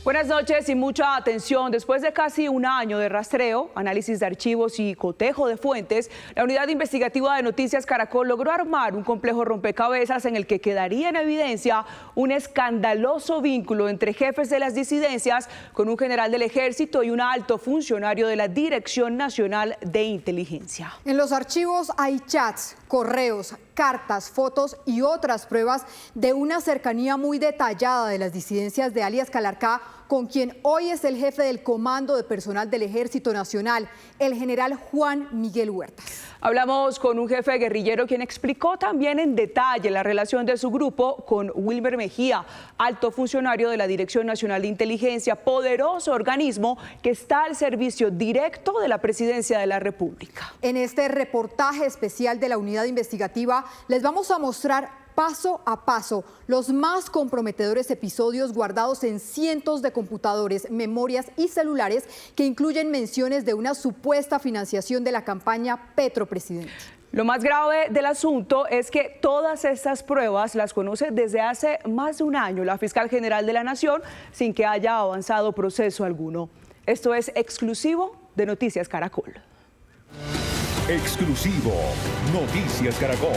Buenas noches y mucha atención. Después de casi un año de rastreo, análisis de archivos y cotejo de fuentes, la Unidad Investigativa de Noticias Caracol logró armar un complejo rompecabezas en el que quedaría en evidencia un escandaloso vínculo entre jefes de las disidencias con un general del Ejército y un alto funcionario de la Dirección Nacional de Inteligencia. En los archivos hay chats, correos, cartas, fotos y otras pruebas de una cercanía muy detallada de las disidencias de alias Calarcá con quien hoy es el jefe del Comando de Personal del Ejército Nacional, el general Juan Miguel Huertas. Hablamos con un jefe guerrillero quien explicó también en detalle la relación de su grupo con Wilmer Mejía, alto funcionario de la Dirección Nacional de Inteligencia, poderoso organismo que está al servicio directo de la Presidencia de la República. En este reportaje especial de la Unidad Investigativa les vamos a mostrar paso a paso los más comprometedores episodios guardados en cientos de computadores, memorias y celulares que incluyen menciones de una supuesta financiación de la campaña Petropresidente. Lo más grave del asunto es que todas estas pruebas las conoce desde hace más de un año la fiscal general de la Nación sin que haya avanzado proceso alguno. Esto es exclusivo de Noticias Caracol. Exclusivo Noticias Caracol.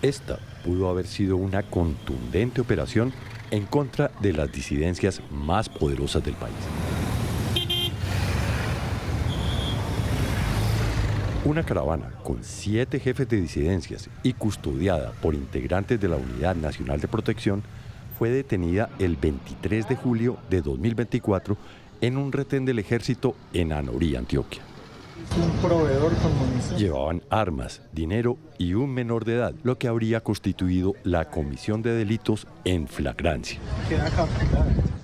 Esta pudo haber sido una contundente operación en contra de las disidencias más poderosas del país. Una caravana con 7 jefes de disidencias y custodiada por integrantes de la Unidad Nacional de Protección fue detenida el 23 de julio de 2024 en un retén del ejército en Anorí, Antioquia. Un proveedor comunista. Llevaban armas, dinero y un menor de edad, lo que habría constituido la comisión de delitos en flagrancia.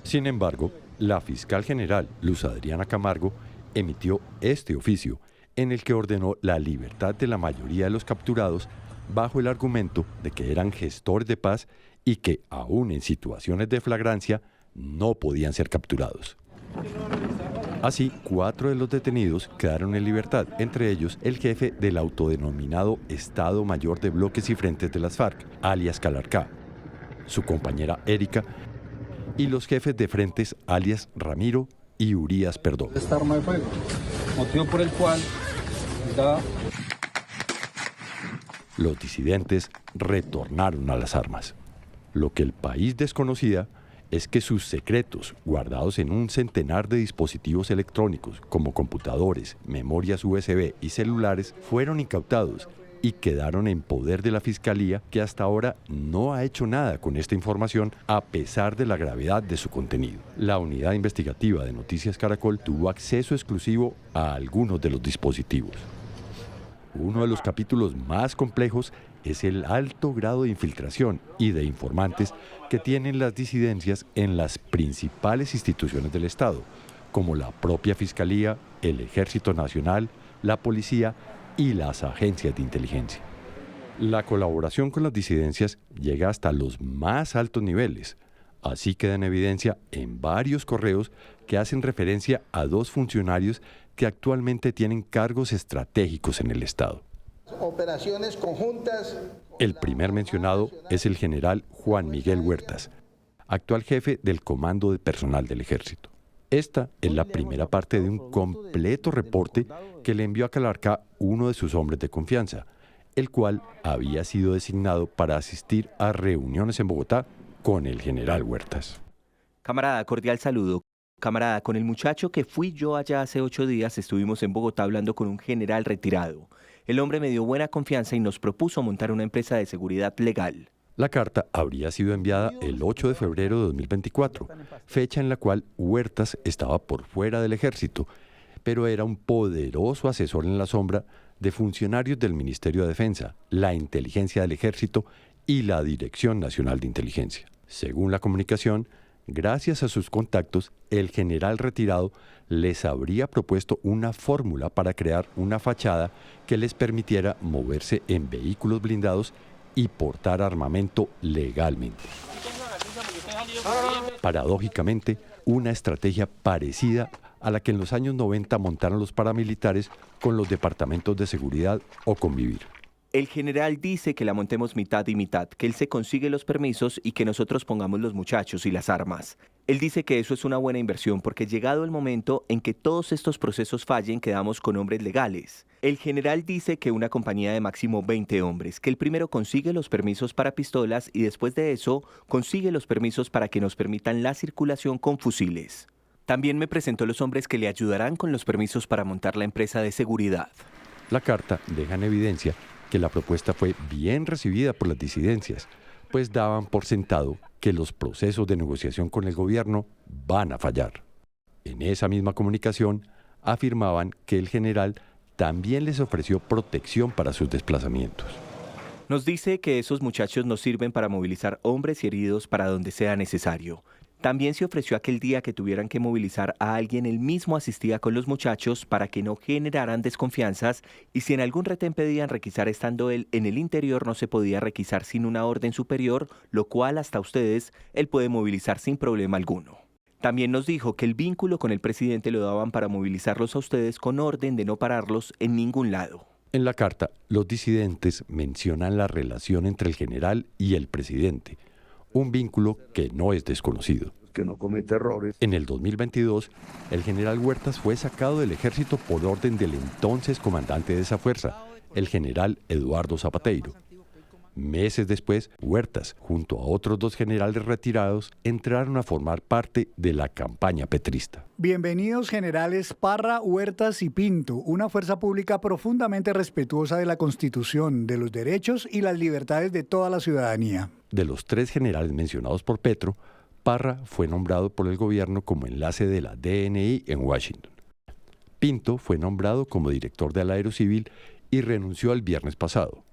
Sin embargo, la fiscal general Luz Adriana Camargo emitió este oficio en el que ordenó la libertad de la mayoría de los capturados bajo el argumento de que eran gestores de paz y que, aún en situaciones de flagrancia, no podían ser capturados. Así, 4 de los detenidos quedaron en libertad, entre ellos el jefe del autodenominado Estado Mayor de Bloques y Frentes de las FARC, alias Calarcá, su compañera Erika y los jefes de frentes alias Ramiro y Urias Perdomo. Esta arma de fuego, motivo por el cual Los disidentes retornaron a las armas. Lo que el país desconocía es que sus secretos, guardados en un centenar de dispositivos electrónicos como computadores, memorias USB y celulares, fueron incautados y quedaron en poder de la Fiscalía, que hasta ahora no ha hecho nada con esta información a pesar de la gravedad de su contenido. La unidad investigativa de Noticias Caracol tuvo acceso exclusivo a algunos de los dispositivos. Uno de los capítulos más complejos es el alto grado de infiltración y de informantes que tienen las disidencias en las principales instituciones del Estado, como la propia Fiscalía, el Ejército Nacional, la Policía y las agencias de inteligencia. La colaboración con las disidencias llega hasta los más altos niveles. Así queda en evidencia en varios correos que hacen referencia a 2 funcionarios que actualmente tienen cargos estratégicos en el Estado. Operaciones conjuntas. El primer mencionado es el general Juan Miguel Huertas, actual jefe del Comando de Personal del Ejército. Esta es la primera parte de un completo reporte que le envió a Calarcá uno de sus hombres de confianza, el cual había sido designado para asistir a reuniones en Bogotá con el general Huertas. Camarada, cordial saludo. Camarada, con el muchacho que fui yo allá hace 8 días estuvimos en Bogotá hablando con un general retirado. El hombre me dio buena confianza y nos propuso montar una empresa de seguridad legal. La carta habría sido enviada el 8 de febrero de 2024, fecha en la cual Huertas estaba por fuera del ejército, pero era un poderoso asesor en la sombra de funcionarios del Ministerio de Defensa, la Inteligencia del Ejército y la Dirección Nacional de Inteligencia. Según la comunicación, gracias a sus contactos, el general retirado les habría propuesto una fórmula para crear una fachada que les permitiera moverse en vehículos blindados y portar armamento legalmente. Paradójicamente, una estrategia parecida a la que en los años 90 montaron los paramilitares con los departamentos de seguridad o Convivir. El general dice que la montemos mitad y mitad, que él se consigue los permisos y que nosotros pongamos los muchachos y las armas. Él dice que eso es una buena inversión porque llegado el momento en que todos estos procesos fallen, quedamos con hombres legales. El general dice que una compañía de máximo 20 hombres, que el primero consigue los permisos para pistolas y después de eso consigue los permisos para que nos permitan la circulación con fusiles. También me presentó los hombres que le ayudarán con los permisos para montar la empresa de seguridad. La carta deja en evidencia que la propuesta fue bien recibida por las disidencias, pues daban por sentado que los procesos de negociación con el gobierno van a fallar. En esa misma comunicación afirmaban que el general también les ofreció protección para sus desplazamientos. Nos dice que esos muchachos nos sirven para movilizar hombres y heridos para donde sea necesario. También se ofreció aquel día que tuvieran que movilizar a alguien, él mismo asistía con los muchachos para que no generaran desconfianzas y si en algún retén pedían requisar estando él en el interior no se podía requisar sin una orden superior, lo cual hasta ustedes él puede movilizar sin problema alguno. También nos dijo que el vínculo con el presidente lo daban para movilizarlos a ustedes con orden de no pararlos en ningún lado. En la carta, los disidentes mencionan la relación entre el general y el presidente, un vínculo que no es desconocido. Que no comete errores. En el 2022, el general Huertas fue sacado del ejército por orden del entonces comandante de esa fuerza, el general Eduardo Zapateiro. Meses después, Huertas, junto a otros 2 generales retirados, entraron a formar parte de la campaña petrista. Bienvenidos generales Parra, Huertas y Pinto, una fuerza pública profundamente respetuosa de la Constitución, de los derechos y las libertades de toda la ciudadanía. De los 3 generales mencionados por Petro, Parra fue nombrado por el gobierno como enlace de la DNI en Washington. Pinto fue nombrado como director de la Aerocivil y renunció el viernes pasado.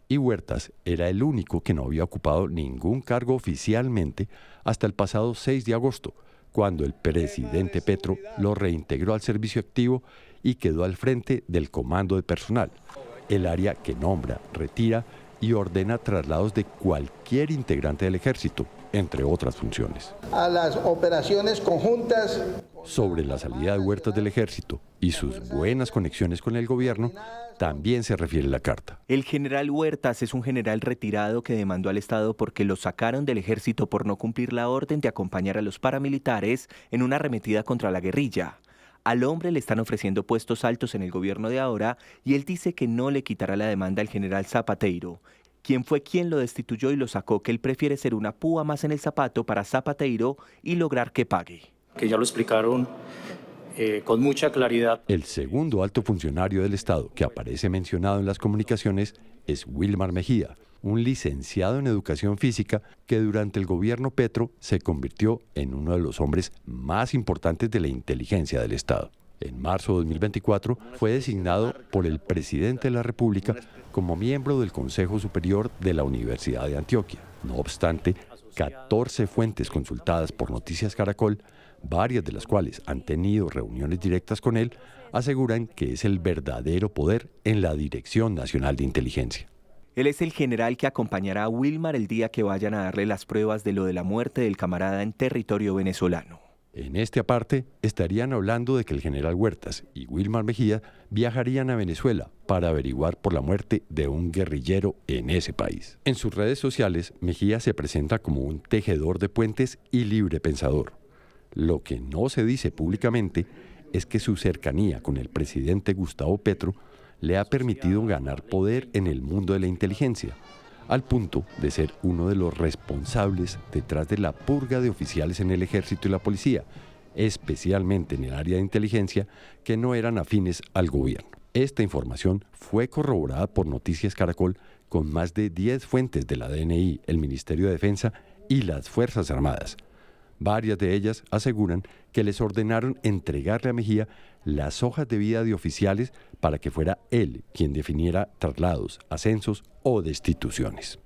Y Huertas era el único que no había ocupado ningún cargo oficialmente hasta el pasado 6 de agosto, cuando el presidente Petro lo reintegró al servicio activo y quedó al frente del comando de personal, el área que nombra, retira y ordena traslados de cualquier integrante del ejército, entre otras funciones. A las operaciones conjuntas. Sobre la salida de Huertas del ejército y sus buenas conexiones con el gobierno, también se refiere la carta. El general Huertas es un general retirado que demandó al Estado porque lo sacaron del ejército por no cumplir la orden de acompañar a los paramilitares en una arremetida contra la guerrilla. Al hombre le están ofreciendo puestos altos en el gobierno de ahora y él dice que no le quitará la demanda al general Zapateiro, quien fue quien lo destituyó y lo sacó, que él prefiere ser una púa más en el zapato para Zapateiro y lograr que pague. Que ya lo explicaron con mucha claridad. El segundo alto funcionario del Estado que aparece mencionado en las comunicaciones es Wilmar Mejía, un licenciado en educación física que durante el gobierno Petro se convirtió en uno de los hombres más importantes de la inteligencia del Estado. En marzo de 2024 fue designado por el presidente de la República como miembro del Consejo Superior de la Universidad de Antioquia. No obstante, 14 fuentes consultadas por Noticias Caracol, varias de las cuales han tenido reuniones directas con él, aseguran que es el verdadero poder en la Dirección Nacional de Inteligencia. Él es el general que acompañará a Wilmar el día que vayan a darle las pruebas de lo de la muerte del camarada en territorio venezolano. En este aparte, estarían hablando de que el general Huertas y Wilmar Mejía viajarían a Venezuela para averiguar por la muerte de un guerrillero en ese país. En sus redes sociales, Mejía se presenta como un tejedor de puentes y libre pensador. Lo que no se dice públicamente es que su cercanía con el presidente Gustavo Petro le ha permitido ganar poder en el mundo de la inteligencia, al punto de ser uno de los responsables detrás de la purga de oficiales en el ejército y la policía, especialmente en el área de inteligencia, que no eran afines al gobierno. Esta información fue corroborada por Noticias Caracol con más de 10 fuentes de la DNI, el Ministerio de Defensa y las Fuerzas Armadas. Varias de ellas aseguran que les ordenaron entregarle a Mejía las hojas de vida de oficiales para que fuera él quien definiera traslados, ascensos o destituciones.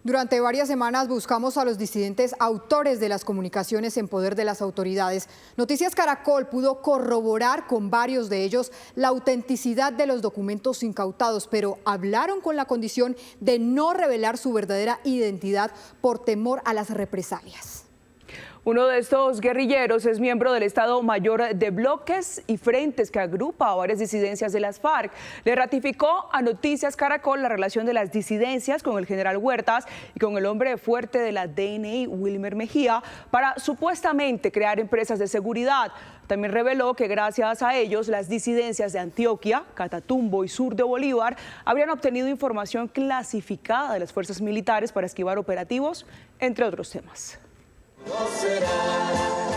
Durante varias semanas buscamos a los disidentes autores de las comunicaciones en poder de las autoridades. Noticias Caracol pudo corroborar con varios de ellos la autenticidad de los documentos incautados, pero hablaron con la condición de no revelar su verdadera identidad por temor a las represalias. Uno de estos guerrilleros es miembro del Estado Mayor de Bloques y Frentes que agrupa a varias disidencias de las FARC. Le ratificó a Noticias Caracol la relación de las disidencias con el general Huertas y con el hombre fuerte de la DNI, Wilmer Mejía, para supuestamente crear empresas de seguridad. También reveló que gracias a ellos las disidencias de Antioquia, Catatumbo y sur de Bolívar habrían obtenido información clasificada de las fuerzas militares para esquivar operativos, entre otros temas.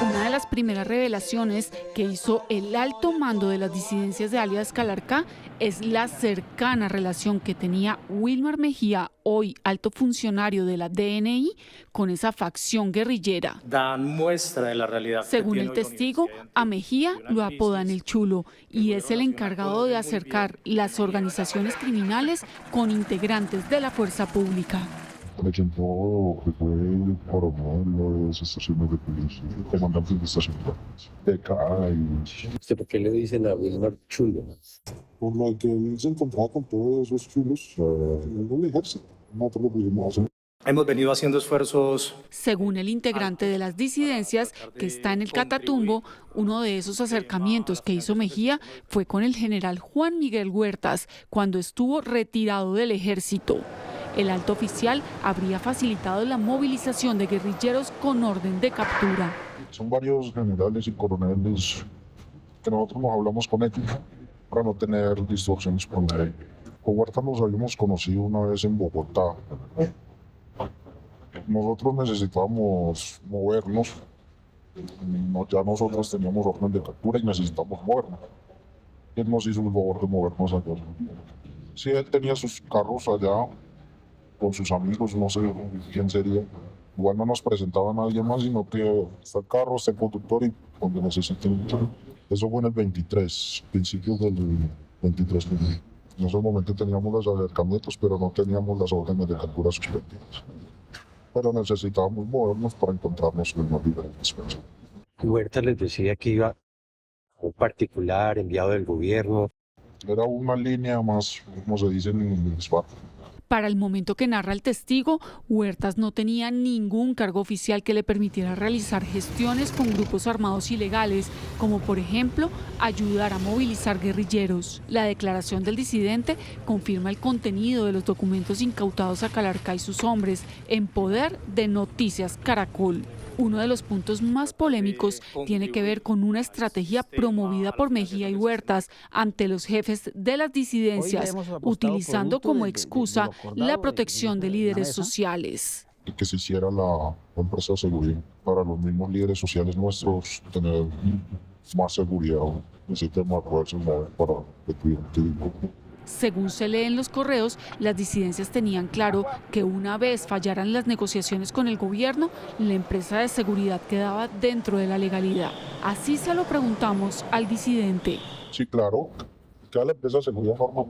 Una de las primeras revelaciones que hizo el alto mando de las disidencias de alias Calarcá es la cercana relación que tenía Wilmer Mejía, hoy alto funcionario de la DNI, con esa facción guerrillera. Dan muestra de la realidad. Según el testigo, a Mejía lo apodan el Chulo y es el encargado de acercar las organizaciones criminales con integrantes de la fuerza pública. Presentó que fue coronel de las estaciones de policía, comandante de estaciones de acá. ¿Usted por qué le dicen a Wilmer Chulo? Por lo que él se encontraba con todos esos chulos en el ejército. Nosotros lo pudimos hacer. Hemos venido haciendo esfuerzos. Según el integrante de las disidencias que está en el Catatumbo, uno de esos acercamientos que hizo Mejía fue con el general Juan Miguel Huertas cuando estuvo retirado del ejército. El alto oficial habría facilitado la movilización de guerrilleros con orden de captura. Son varios generales y coroneles que nosotros nos hablamos con ellos para no tener distorsiones con él. Con Huerta nos habíamos conocido una vez en Bogotá. Nosotros necesitábamos movernos. Ya nosotros teníamos orden de captura y necesitamos movernos. Él nos hizo el favor de movernos allá. Sí, él tenía sus carros allá con sus amigos, no sé quién sería. Igual no nos presentaba a nadie más, sino que está el carro, está el conductor y donde necesiten. Eso fue en el 23, principios del 23. En ese momento teníamos los acercamientos, pero no teníamos las órdenes de captura suspendidas. Pero necesitábamos movernos para encontrarnos con los diferentes personas. Huerta les decía que iba un particular enviado del gobierno. Era una línea más, como se dice en inglés. Para el momento que narra el testigo, Huertas no tenía ningún cargo oficial que le permitiera realizar gestiones con grupos armados ilegales, como por ejemplo ayudar a movilizar guerrilleros. La declaración del disidente confirma el contenido de los documentos incautados a Calarcá y sus hombres en poder de Noticias Caracol. Uno de los puntos más polémicos tiene que ver con una estrategia promovida por Mejía y Huertas ante los jefes de las disidencias, utilizando como excusa la protección de líderes sociales. Que se hiciera la empresa de seguridad para los mismos líderes sociales nuestros, tener más seguridad en ese tema de poderse mover para el cliente. Según se lee en los correos, las disidencias tenían claro que una vez fallaran las negociaciones con el gobierno, la empresa de seguridad quedaba dentro de la legalidad. Así se lo preguntamos al disidente. Sí, claro, que la empresa de seguridad normal.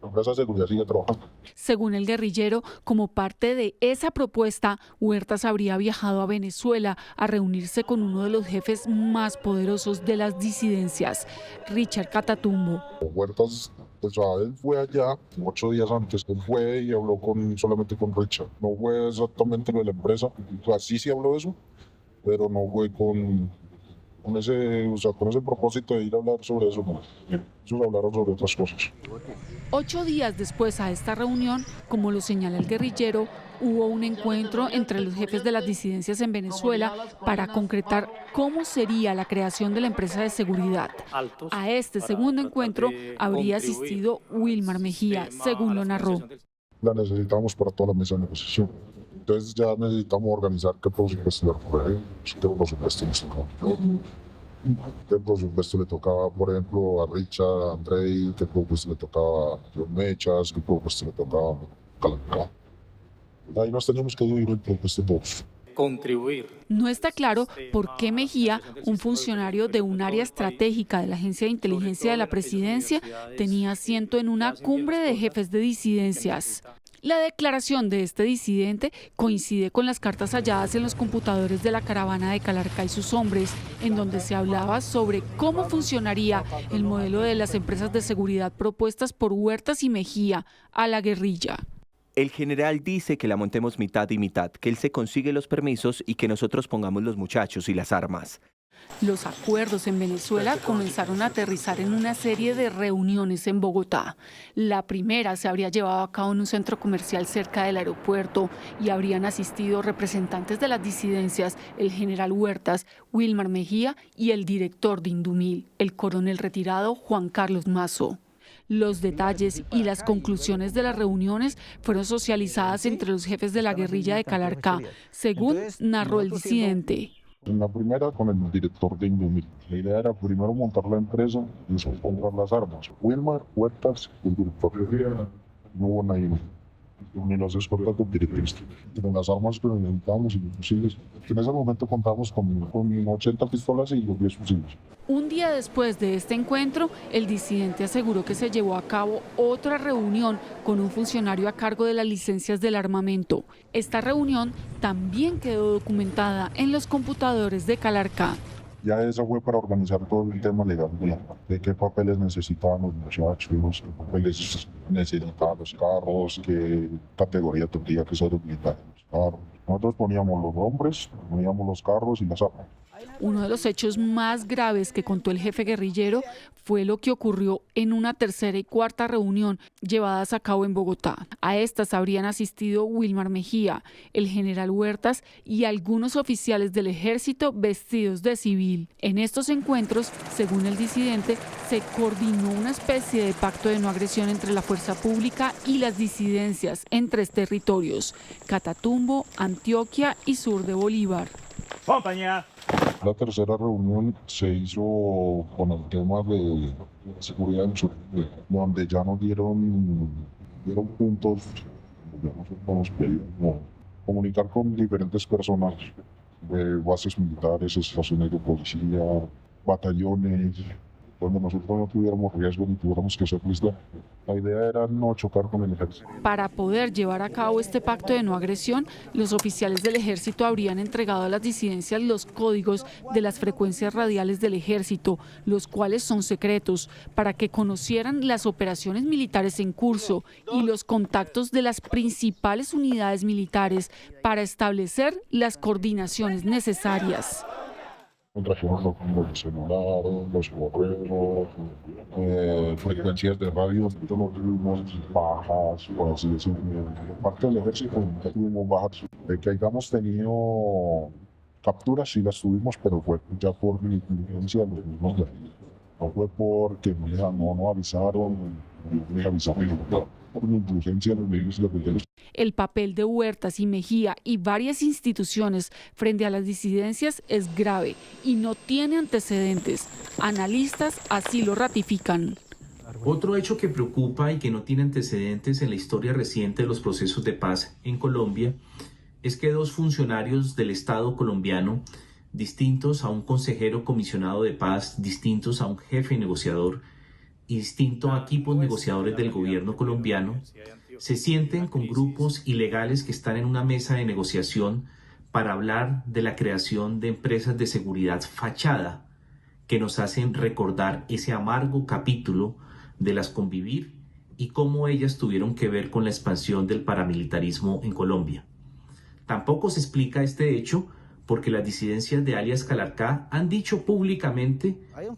La empresa de seguridad sigue trabajando. Según el guerrillero, como parte de esa propuesta, Huertas habría viajado a Venezuela a reunirse con uno de los jefes más poderosos de las disidencias, Richard Catatumbo. Huertas, pues él fue allá 8 días antes, él fue y habló solamente con Richard. No fue exactamente lo de la empresa, o sea, sí habló de eso, pero no fue con ese propósito de ir a hablar sobre eso. No. Ellos hablaron sobre otras cosas. 8 días después a esta reunión, como lo señala el guerrillero, hubo un encuentro entre los jefes de las disidencias en Venezuela para concretar cómo sería la creación de la empresa de seguridad. A este segundo encuentro habría asistido Wilmer Mejía, según lo narró. La necesitamos para toda la mesa de negociación. Entonces ya necesitamos organizar qué presupuesto le tocaba, por ejemplo, a Richard, a Andrei, qué presupuesto le tocaba a John Mechas, qué presupuesto le tocaba a Calarcá. Ahí nos teníamos que dividir el presupuesto todos. Contribuir. No está claro por qué Mejía, un funcionario de un área estratégica de la Agencia de Inteligencia de la Presidencia, tenía asiento en una cumbre de jefes de disidencias. La declaración de este disidente coincide con las cartas halladas en los computadores de la caravana de Calarcá y sus hombres, en donde se hablaba sobre cómo funcionaría el modelo de las empresas de seguridad propuestas por Huertas y Mejía a la guerrilla. El general dice que la montemos mitad y mitad, que él se consigue los permisos y que nosotros pongamos los muchachos y las armas. Los acuerdos en Venezuela comenzaron a aterrizar en una serie de reuniones en Bogotá. La primera se habría llevado a cabo en un centro comercial cerca del aeropuerto y habrían asistido representantes de las disidencias, el general Huertas, Wilmar Mejía y el director de Indumil, el coronel retirado Juan Carlos Mazo. Los detalles y las conclusiones de las reuniones fueron socializadas entre los jefes de la guerrilla de Calarcá, según narró el disidente. En la primera con el director de Indumil. La idea era primero montar la empresa y después comprar las armas. Wilmar, Huertas, el director no hubo nadie. Ni los escoltas del director. Con las armas que necesitábamos y los fusiles. En ese momento contamos con 80 pistolas y los 10 fusiles. Un día después de este encuentro, el disidente aseguró que se llevó a cabo otra reunión con un funcionario a cargo de las licencias del armamento. Esta reunión también quedó documentada en los computadores de Calarcá. Ya eso fue para organizar todo el tema legal de qué papeles necesitaban los muchachos, qué papeles necesitaban los carros, qué categoría tendría que ser militar los carros. Nosotros poníamos los nombres, poníamos los carros y las armas. Uno de los hechos más graves que contó el jefe guerrillero fue lo que ocurrió en una tercera y cuarta reunión llevadas a cabo en Bogotá. A estas habrían asistido Wilmar Mejía, el general Huertas y algunos oficiales del ejército vestidos de civil. En estos encuentros, según el disidente, se coordinó una especie de pacto de no agresión entre la fuerza pública y las disidencias en 3 territorios: Catatumbo, Antioquia y sur de Bolívar. Compañía. La tercera reunión se hizo con el tema de seguridad en sur, donde ya nos dieron puntos, ya nosotros queríamos comunicar con diferentes personas de bases militares, estaciones de policía, batallones, donde nosotros no tuviéramos riesgo ni tuviéramos que ser listos. La idea era no chocar con el ejército. Para poder llevar a cabo este pacto de no agresión, los oficiales del ejército habrían entregado a las disidencias los códigos de las frecuencias radiales del ejército, los cuales son secretos, para que conocieran las operaciones militares en curso y los contactos de las principales unidades militares para establecer las coordinaciones necesarias. Trajimos los celulares, los correos, frecuencias de radio, todos tuvimos bajas, por así decirlo. Parte del ejército tuvimos bajas. De que hayamos tenido capturas, sí las tuvimos, pero fue ya por negligencia de los mismos guerrilleros. No fue porque no avisaron, no avisaron, por negligencia de los mismos guerrilleros. El papel de Huertas y Mejía y varias instituciones frente a las disidencias es grave y no tiene antecedentes. Analistas así lo ratifican. Otro hecho que preocupa y que no tiene antecedentes en la historia reciente de los procesos de paz en Colombia es que 2 funcionarios del Estado colombiano, distintos a un consejero comisionado de paz, distintos a un jefe negociador y distinto a equipos negociadores del gobierno colombiano, se sienten con grupos ilegales que están en una mesa de negociación para hablar de la creación de empresas de seguridad fachada que nos hacen recordar ese amargo capítulo de las Convivir y cómo ellas tuvieron que ver con la expansión del paramilitarismo en Colombia. Tampoco se explica este hecho porque las disidencias de alias Calarcá han dicho públicamente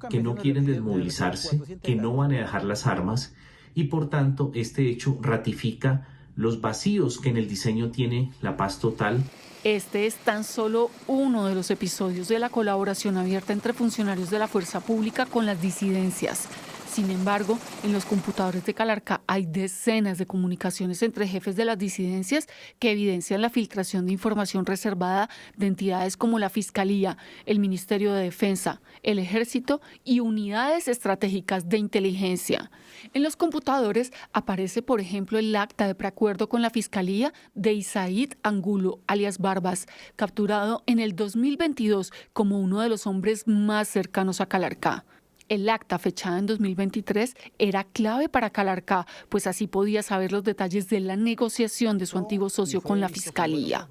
que no quieren desmovilizarse, que no van a dejar las armas, y por tanto este hecho ratifica los vacíos que en el diseño tiene la paz total. Este es tan solo uno de los episodios de la colaboración abierta entre funcionarios de la fuerza pública con las disidencias. Sin embargo, en los computadores de Calarcá hay decenas de comunicaciones entre jefes de las disidencias que evidencian la filtración de información reservada de entidades como la Fiscalía, el Ministerio de Defensa, el Ejército y unidades estratégicas de inteligencia. En los computadores aparece, por ejemplo, el acta de preacuerdo con la Fiscalía de Isaid Angulo, alias Barbas, capturado en el 2022 como uno de los hombres más cercanos a Calarcá. El acta, fechada en 2023, era clave para Calarcá, pues así podía saber los detalles de la negociación de su antiguo socio con la Fiscalía.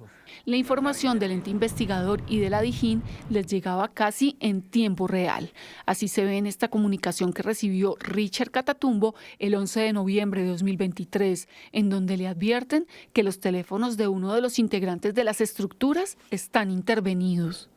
La información del ente investigador y de la Dijín les llegaba casi en tiempo real. Así se ve en esta comunicación que recibió Richard Catatumbo el 11 de noviembre de 2023, en donde le advierten que los teléfonos de uno de los integrantes de las estructuras están intervenidos.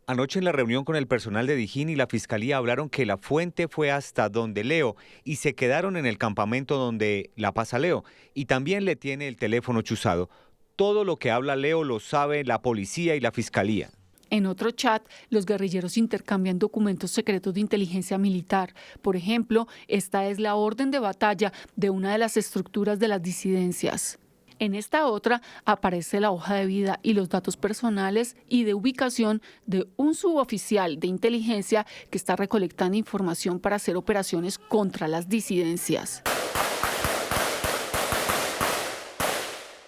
Anoche en la reunión con el personal de Dijín y la Fiscalía hablaron que la fuente fue hasta donde Leo y se quedaron en el campamento donde la pasa Leo y también le tiene el teléfono chuzado. Todo lo que habla Leo lo sabe la policía y la Fiscalía. En otro chat, los guerrilleros intercambian documentos secretos de inteligencia militar. Por ejemplo, esta es la orden de batalla de una de las estructuras de las disidencias. En esta otra aparece la hoja de vida y los datos personales y de ubicación de un suboficial de inteligencia que está recolectando información para hacer operaciones contra las disidencias.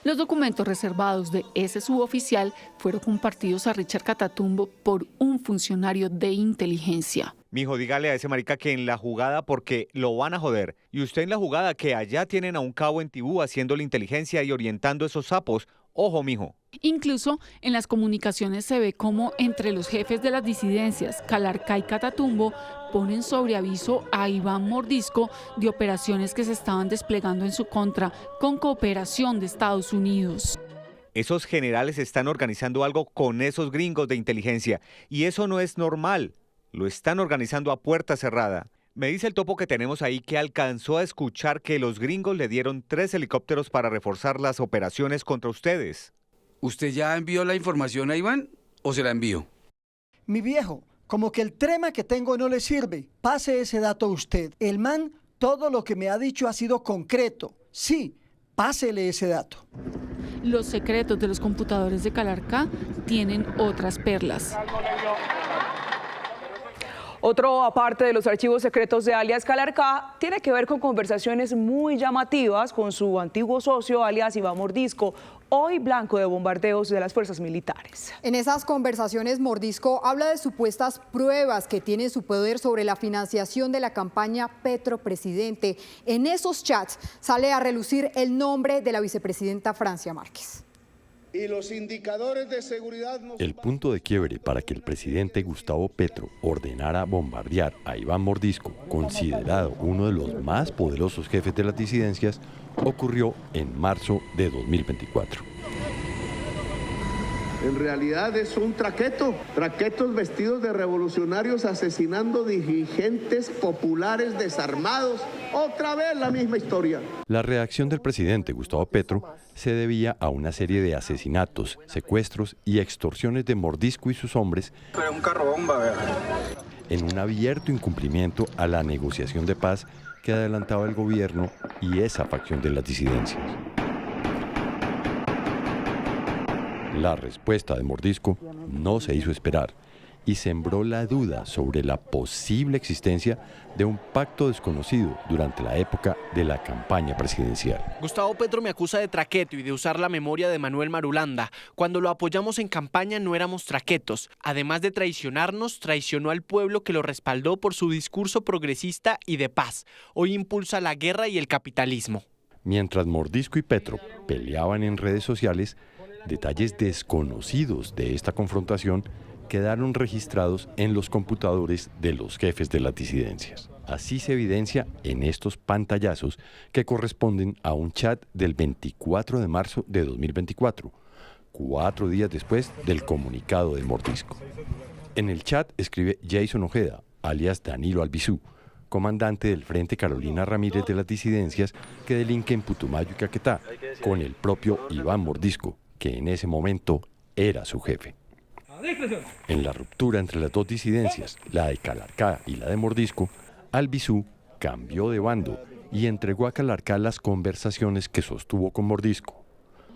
Los documentos reservados de ese suboficial fueron compartidos a Richard Catatumbo por un funcionario de inteligencia. Mijo, dígale a ese marica que en la jugada porque lo van a joder. Y usted en la jugada que allá tienen a un cabo en Tibú haciendo la inteligencia y orientando esos sapos. Ojo, mijo. Incluso en las comunicaciones se ve cómo entre los jefes de las disidencias, Calarcá y Catatumbo, ponen sobre aviso a Iván Mordisco de operaciones que se estaban desplegando en su contra con cooperación de Estados Unidos. Esos generales están organizando algo con esos gringos de inteligencia y eso no es normal. Lo están organizando a puerta cerrada. Me dice el topo que tenemos ahí que alcanzó a escuchar que los gringos le dieron 3 helicópteros para reforzar las operaciones contra ustedes. ¿Usted ya envió la información a Iván o se la envió? Mi viejo, como que el trema que tengo no le sirve. Pase ese dato a usted. El man, todo lo que me ha dicho ha sido concreto. Sí, pásele ese dato. Los secretos de los computadores de Calarcá tienen otras perlas. Otro aparte de los archivos secretos de alias Calarcá tiene que ver con conversaciones muy llamativas con su antiguo socio alias Iván Mordisco, hoy blanco de bombardeos de las fuerzas militares. En esas conversaciones, Mordisco habla de supuestas pruebas que tiene en su poder sobre la financiación de la campaña Petro Presidente. En esos chats sale a relucir el nombre de la vicepresidenta Francia Márquez. Y los indicadores de seguridad El punto de quiebre para que el presidente Gustavo Petro ordenara bombardear a Iván Mordisco, considerado uno de los más poderosos jefes de las disidencias, ocurrió en marzo de 2024. En realidad es un traquetos vestidos de revolucionarios asesinando dirigentes populares desarmados. Otra vez la misma historia. La reacción del presidente Gustavo Petro se debía a una serie de asesinatos, secuestros y extorsiones de Mordisco y sus hombres Pero un carro bomba, vea. en un abierto incumplimiento a la negociación de paz que adelantaba el gobierno y esa facción de las disidencias. La respuesta de Mordisco no se hizo esperar y sembró la duda sobre la posible existencia de un pacto desconocido durante la época de la campaña presidencial. Gustavo Petro me acusa de traqueto y de usar la memoria de Manuel Marulanda. Cuando lo apoyamos en campaña no éramos traquetos. Además de traicionarnos, traicionó al pueblo que lo respaldó por su discurso progresista y de paz. Hoy impulsa la guerra y el capitalismo. Mientras Mordisco y Petro peleaban en redes sociales, detalles desconocidos de esta confrontación quedaron registrados en los computadores de los jefes de las disidencias. Así se evidencia en estos pantallazos que corresponden a un chat del 24 de marzo de 2024, 4 días después del comunicado de Mordisco. En el chat escribe Jason Ojeda, alias Danilo Albizu, comandante del Frente Carolina Ramírez de las disidencias que delinque en Putumayo y Caquetá, con el propio Iván Mordisco, que en ese momento era su jefe. En la ruptura entre las dos disidencias, la de Calarcá y la de Mordisco, Albizu cambió de bando y entregó a Calarcá las conversaciones que sostuvo con Mordisco.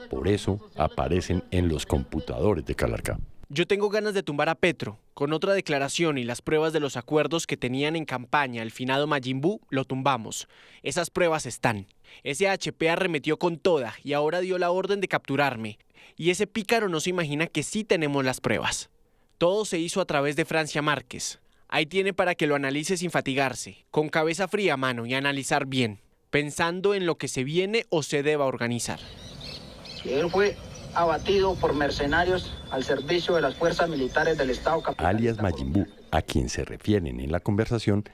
Por eso aparecen en los computadores de Calarcá. Yo tengo ganas de tumbar a Petro. Con otra declaración y las pruebas de los acuerdos que tenían en campaña el finado Majin Buu, lo tumbamos. Esas pruebas están. Ese HP arremetió con toda y ahora dio la orden de capturarme. Y ese pícaro no se imagina que sí tenemos las pruebas. Todo se hizo a través de Francia Márquez. Ahí tiene para que lo analice sin fatigarse, con cabeza fría, mano, y analizar bien, pensando en lo que se viene o se deba organizar. Él fue abatido por mercenarios al servicio de las fuerzas militares del Estado capitalista. Alias Majin Buu, a quien se refieren en la conversación,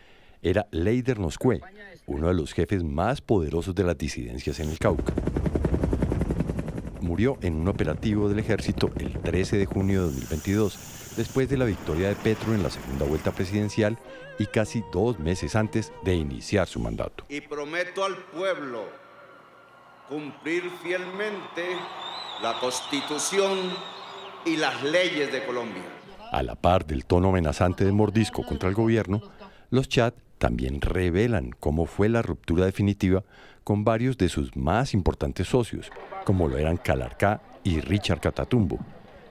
era Leider Noscue, uno de los jefes más poderosos de las disidencias en el Cauca. Murió en un operativo del ejército el 13 de junio de 2022, después de la victoria de Petro en la segunda vuelta presidencial y casi 2 meses antes de iniciar su mandato. Y prometo al pueblo cumplir fielmente la Constitución y las leyes de Colombia. A la par del tono amenazante de Mordisco contra el gobierno, los chats también revelan cómo fue la ruptura definitiva con varios de sus más importantes socios, como lo eran Calarcá y Richard Catatumbo,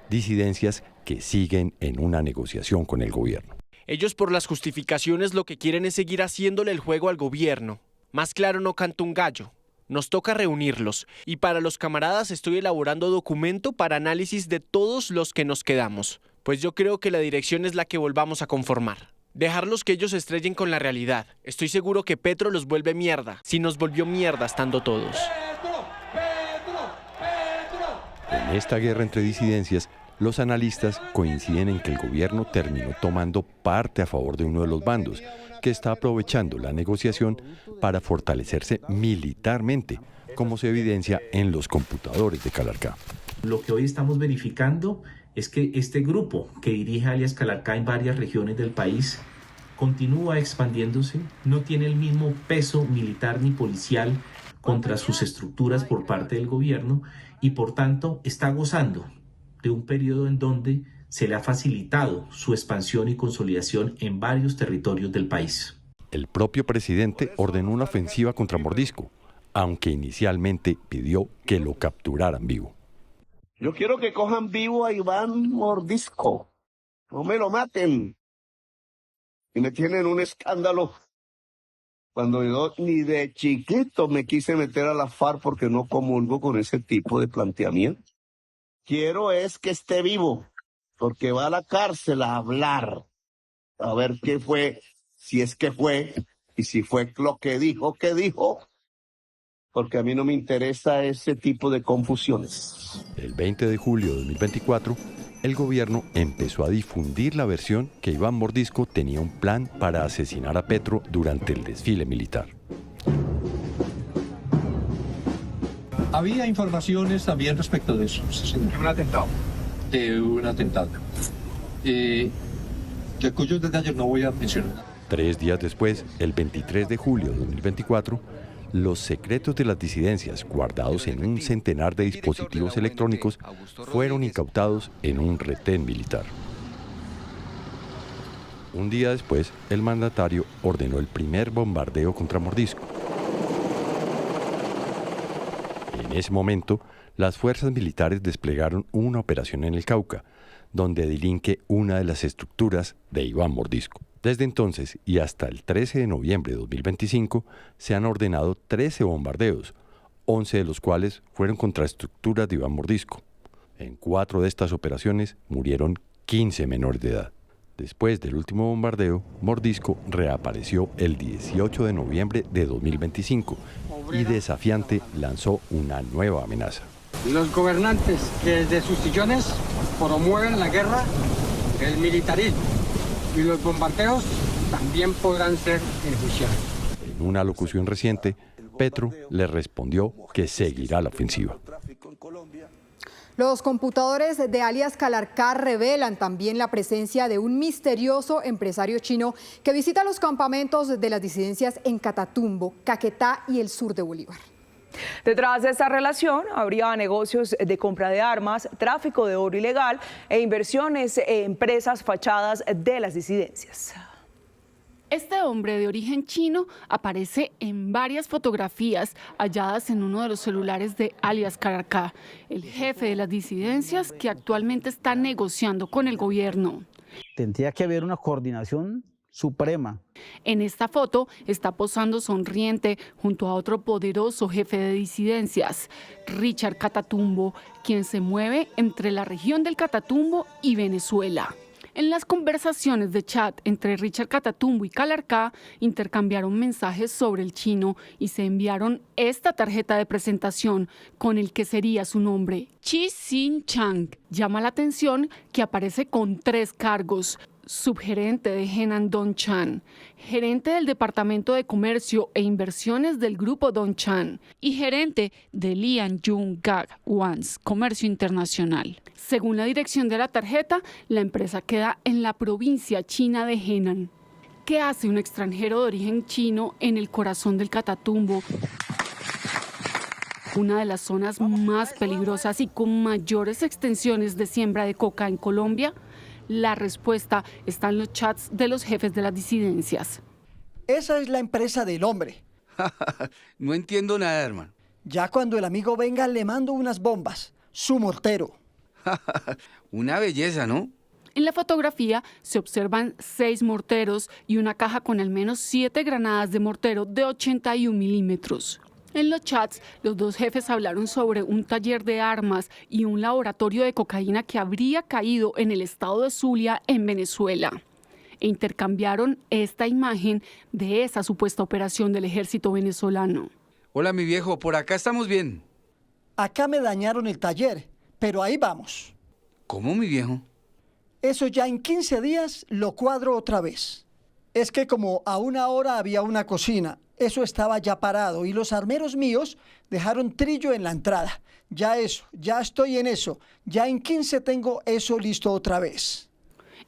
disidencias que siguen en una negociación con el gobierno. Ellos por las justificaciones lo que quieren es seguir haciéndole el juego al gobierno. Más claro no canta un gallo. Nos toca reunirlos y para los camaradas estoy elaborando documento para análisis de todos los que nos quedamos, pues yo creo que la dirección es la que volvamos a conformar. Dejarlos que ellos se estrellen con la realidad. Estoy seguro que Petro los vuelve mierda, si nos volvió mierda estando todos. En esta guerra entre disidencias, los analistas coinciden en que el gobierno terminó tomando parte a favor de uno de los bandos, que está aprovechando la negociación para fortalecerse militarmente, como se evidencia en los computadores de Calarcá. Lo que hoy estamos verificando es que este grupo que dirige alias Calarcá en varias regiones del país continúa expandiéndose, no tiene el mismo peso militar ni policial contra sus estructuras por parte del gobierno y por tanto está gozando de un periodo en donde se le ha facilitado su expansión y consolidación en varios territorios del país. El propio presidente ordenó una ofensiva contra Mordisco, aunque inicialmente pidió que lo capturaran vivo. Yo quiero que cojan vivo a Iván Mordisco. No me lo maten. Y me tienen un escándalo. Cuando yo ni de chiquito me quise meter a la FARC porque no comulgo con ese tipo de planteamiento. Quiero es que esté vivo, porque va a la cárcel a hablar, a ver qué fue, si es que fue, y si fue lo que dijo, porque a mí no me interesa ese tipo de confusiones. El 20 de julio de 2024, el gobierno empezó a difundir la versión que Iván Mordisco tenía un plan para asesinar a Petro durante el desfile militar. Había informaciones también respecto de eso. Sí, señor. Un atentado. De un atentado. De cuyos detalles no voy a mencionar. 3 días después, el 23 de julio de 2024, los secretos de las disidencias guardados en un centenar de dispositivos electrónicos fueron incautados en un retén militar. Un día después, el mandatario ordenó el primer bombardeo contra Mordisco. En ese momento, las fuerzas militares desplegaron una operación en el Cauca, donde delinque una de las estructuras de Iván Mordisco. Desde entonces y hasta el 13 de noviembre de 2025 se han ordenado 13 bombardeos, 11 de los cuales fueron contra estructuras de Iván Mordisco. En 4 de estas operaciones murieron 15 menores de edad. Después del último bombardeo, Mordisco reapareció el 18 de noviembre de 2025 y desafiante lanzó una nueva amenaza. Los gobernantes que desde sus sillones promueven la guerra, el militarismo y los bombardeos también podrán ser enjuiciados. En una locución reciente, Petro le respondió que seguirá la ofensiva. Los computadores de alias Calarcá revelan también la presencia de un misterioso empresario chino que visita los campamentos de las disidencias en Catatumbo, Caquetá y el sur de Bolívar. Detrás de esta relación habría negocios de compra de armas, tráfico de oro ilegal e inversiones en empresas fachadas de las disidencias. Este hombre de origen chino aparece en varias fotografías halladas en uno de los celulares de alias Calarcá, el jefe de las disidencias que actualmente está negociando con el gobierno. Tendría que haber una coordinación suprema. En esta foto está posando sonriente junto a otro poderoso jefe de disidencias, Richard Catatumbo, quien se mueve entre la región del Catatumbo y Venezuela. En las conversaciones de chat entre Richard Catatumbo y Calarcá, intercambiaron mensajes sobre el chino y se enviaron esta tarjeta de presentación con el que sería su nombre, Chi Sin Chang. Llama la atención que aparece con 3 cargos: subgerente de Henan Dongchan, gerente del Departamento de Comercio e Inversiones del Grupo Dongchan y gerente de Lianyun Gag Wans Comercio Internacional. Según la dirección de la tarjeta, la empresa queda en la provincia china de Henan. ¿Qué hace un extranjero de origen chino en el corazón del Catatumbo, una de las zonas más peligrosas y con mayores extensiones de siembra de coca en Colombia? La respuesta está en los chats de los jefes de las disidencias. Esa es la empresa del hombre. No entiendo nada, hermano. Ya cuando el amigo venga le mando unas bombas, su mortero. Una belleza, ¿no? En la fotografía se observan 6 morteros y una caja con al menos 7 granadas de mortero de 81 milímetros. En los chats, los 2 jefes hablaron sobre un taller de armas y un laboratorio de cocaína que habría caído en el estado de Zulia, en Venezuela. E intercambiaron esta imagen de esa supuesta operación del ejército venezolano. Hola, mi viejo, por acá estamos bien. Acá me dañaron el taller, pero ahí vamos. ¿Cómo, mi viejo? Eso ya en 15 días lo cuadro otra vez. Es que como a una hora había una cocina, eso estaba ya parado y los armeros míos dejaron trillo en la entrada. Ya estoy en eso. Ya en 15 tengo eso listo otra vez.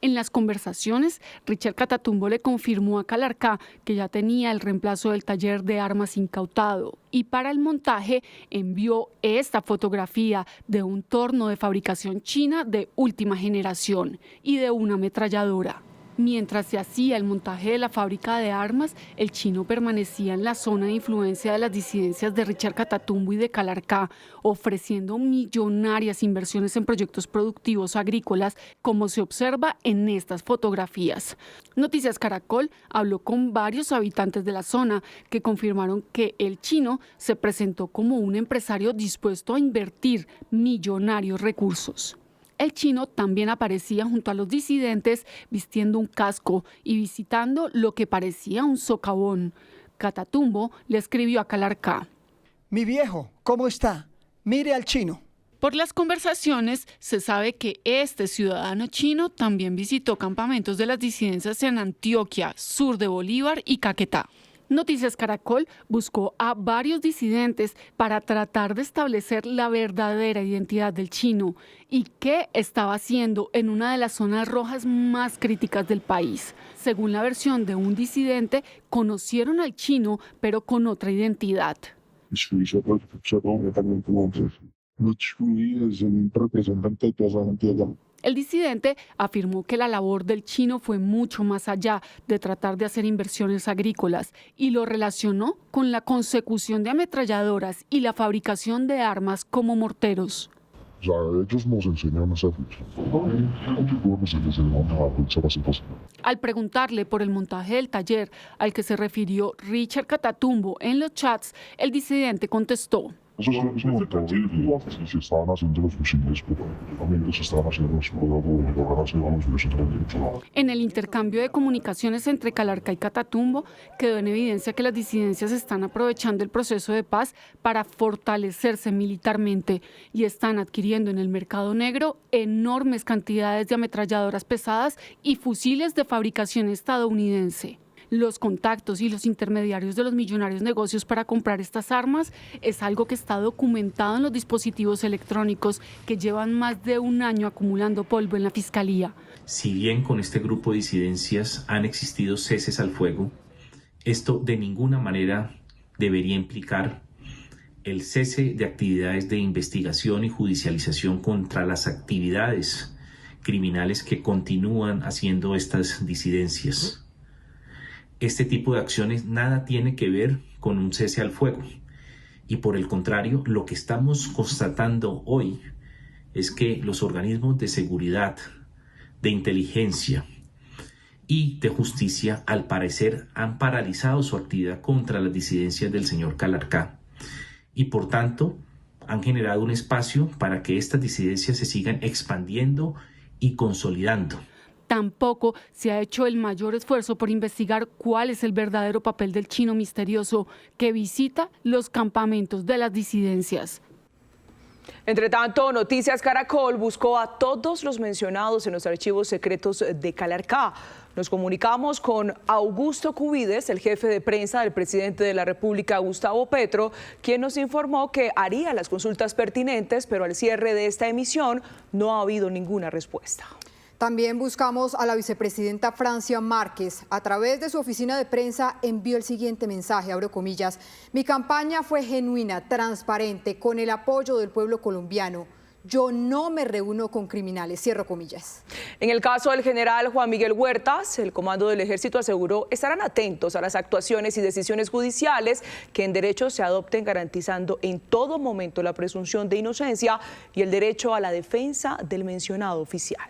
En las conversaciones, Richard Catatumbo le confirmó a Calarcá que ya tenía el reemplazo del taller de armas incautado y para el montaje envió esta fotografía de un torno de fabricación china de última generación y de una ametralladora. Mientras se hacía el montaje de la fábrica de armas, el chino permanecía en la zona de influencia de las disidencias de Richard Catatumbo y de Calarcá, ofreciendo millonarias inversiones en proyectos productivos agrícolas, como se observa en estas fotografías. Noticias Caracol habló con varios habitantes de la zona que confirmaron que el chino se presentó como un empresario dispuesto a invertir millonarios recursos. El chino también aparecía junto a los disidentes vistiendo un casco y visitando lo que parecía un socavón. Catatumbo le escribió a Calarcá: Mi viejo, ¿cómo está? Mire al chino. Por las conversaciones se sabe que este ciudadano chino también visitó campamentos de las disidencias en Antioquia, sur de Bolívar y Caquetá. Noticias Caracol buscó a varios disidentes para tratar de establecer la verdadera identidad del chino y qué estaba haciendo en una de las zonas rojas más críticas del país. Según la versión de un disidente, conocieron al chino, pero con otra identidad. El disidente afirmó que la labor del chino fue mucho más allá de tratar de hacer inversiones agrícolas y lo relacionó con la consecución de ametralladoras y la fabricación de armas como morteros. O sea, ellos nos enseñan a hacer eso. Al preguntarle por el montaje del taller al que se refirió Richard Catatumbo en los chats, el disidente contestó: Eso es montado y se estaban haciendo los fusiles, pero también ellos estaban haciendo los En el intercambio de comunicaciones entre Calarcá y Catatumbo quedó en evidencia que las disidencias están aprovechando el proceso de paz para fortalecerse militarmente y están adquiriendo en el mercado negro enormes cantidades de ametralladoras pesadas y fusiles de fabricación estadounidense. Los contactos y los intermediarios de los millonarios negocios para comprar estas armas es algo que está documentado en los dispositivos electrónicos que llevan más de un año acumulando polvo en la Fiscalía. Si bien con este grupo de disidencias han existido ceses al fuego, esto de ninguna manera debería implicar el cese de actividades de investigación y judicialización contra las actividades criminales que continúan haciendo estas disidencias. Este tipo de acciones nada tiene que ver con un cese al fuego y por el contrario, lo que estamos constatando hoy es que los organismos de seguridad, de inteligencia y de justicia al parecer han paralizado su actividad contra las disidencias del señor Calarcá y por tanto han generado un espacio para que estas disidencias se sigan expandiendo y consolidando. Tampoco se ha hecho el mayor esfuerzo por investigar cuál es el verdadero papel del chino misterioso que visita los campamentos de las disidencias. Entre tanto, Noticias Caracol buscó a todos los mencionados en los archivos secretos de Calarcá. Nos comunicamos con Augusto Cubides, el jefe de prensa del presidente de la República, Gustavo Petro, quien nos informó que haría las consultas pertinentes, pero al cierre de esta emisión no ha habido ninguna respuesta. También buscamos a la vicepresidenta Francia Márquez. A través de su oficina de prensa envió el siguiente mensaje, abro comillas: mi campaña fue genuina, transparente, con el apoyo del pueblo colombiano. Yo no me reúno con criminales, cierro comillas. En el caso del general Juan Miguel Huertas, el comando del Ejército aseguró estarán atentos a las actuaciones y decisiones judiciales que en derecho se adopten, garantizando en todo momento la presunción de inocencia y el derecho a la defensa del mencionado oficial.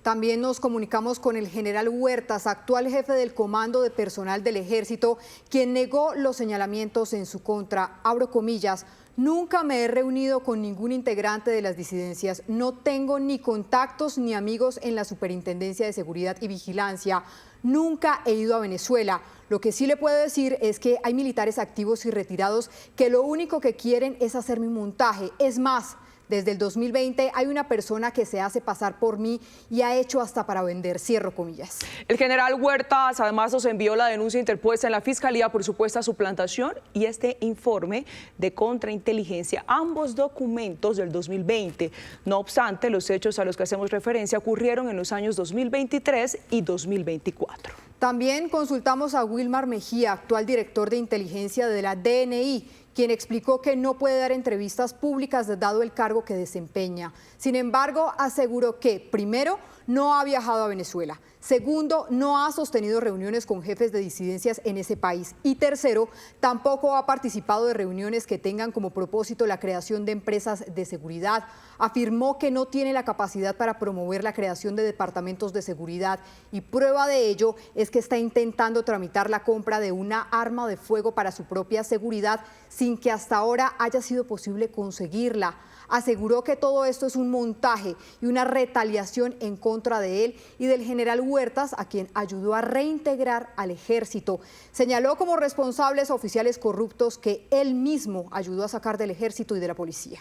También nos comunicamos con el general Huertas, actual jefe del Comando de Personal del Ejército, quien negó los señalamientos en su contra. Abro comillas: nunca me he reunido con ningún integrante de las disidencias, no tengo ni contactos ni amigos en la Superintendencia de Seguridad y Vigilancia, nunca he ido a Venezuela. Lo que sí le puedo decir es que hay militares activos y retirados que lo único que quieren es hacerme un montaje. Es más, desde el 2020 hay una persona que se hace pasar por mí y ha hecho hasta para vender, cierro comillas. El general Huertas además nos envió la denuncia interpuesta en la Fiscalía por supuesta suplantación y este informe de contrainteligencia, ambos documentos del 2020. No obstante, los hechos a los que hacemos referencia ocurrieron en los años 2023 y 2024. También consultamos a Wilmar Mejía, actual director de inteligencia de la DNI, quien explicó que no puede dar entrevistas públicas dado el cargo que desempeña. Sin embargo, aseguró que, primero, no ha viajado a Venezuela. Segundo, no ha sostenido reuniones con jefes de disidencias en ese país. Y tercero, tampoco ha participado de reuniones que tengan como propósito la creación de empresas de seguridad. Afirmó que no tiene la capacidad para promover la creación de departamentos de seguridad y prueba de ello es que está intentando tramitar la compra de una arma de fuego para su propia seguridad sin que hasta ahora haya sido posible conseguirla. Aseguró que todo esto es un montaje y una retaliación en contra de él y del general Huertas, a quien ayudó a reintegrar al ejército. Señaló como responsables a oficiales corruptos que él mismo ayudó a sacar del ejército y de la policía.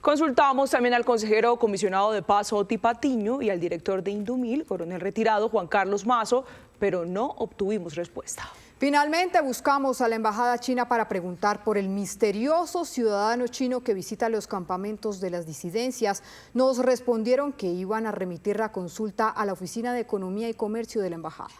Consultamos también al consejero comisionado de paz Oti Patiño y al director de Indumil, coronel retirado Juan Carlos Mazo, pero no obtuvimos respuesta. Finalmente buscamos a la embajada china para preguntar por el misterioso ciudadano chino que visita los campamentos de las disidencias. Nos respondieron que iban a remitir la consulta a la Oficina de Economía y Comercio de la embajada.